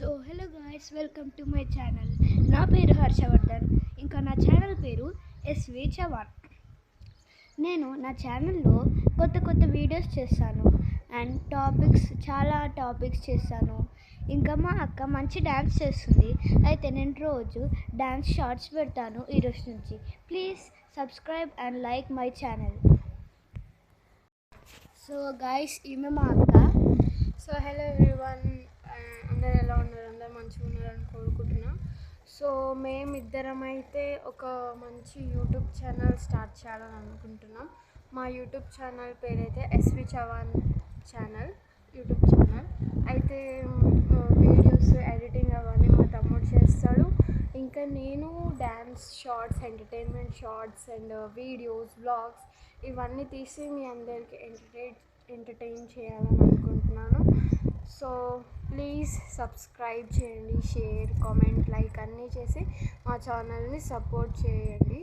Hello guys, welcome to my channel. నా పేరు హర్షవర్ధన్, ఇంకా నా ఛానల్ పేరు ఎస్వి చవాన్. నేను నా ఛానల్లో కొత్త వీడియోస్ చేస్తాను అండ్ చాలా టాపిక్స్ చేస్తాను. ఇంకా మా అక్క మంచి డ్యాన్స్ చేస్తుంది, అయితే నేను రోజు డ్యాన్స్ షార్ట్స్ పెడతాను ఈరోజు నుంచి. Please subscribe and like my channel. So guys, ఈమె మా అక్క. సో హలో ఎవ్రీవన్, అందరు ఎలా ఉన్నారు? అందరు మంచిగా ఉన్నారని కోరుకుంటున్నా. సో మేమిద్దరం అయితే ఒక మంచి యూట్యూబ్ ఛానల్ స్టార్ట్ చేయాలని అనుకుంటున్నాం. మా యూట్యూబ్ ఛానల్ పేరైతే ఎస్వి చవాన్ యూట్యూబ్ ఛానల్. అయితే వీడియోస్ ఎడిటింగ్ అవన్నీ మా తమ్ముడు చేస్తాడు. ఇంకా నేను dance shorts, entertainment shorts and videos, vlogs ఇవన్నీ తీసి మీ అందరికీ ఎంటర్టైన్ చేయాలని అనుకుంటున్నాను. సో ప్లీజ్ సబ్స్క్రైబ్ చేయండి, షేర్, కామెంట్, లైక్ అన్నీ చేసి మా ఛానల్ని సపోర్ట్ చేయండి.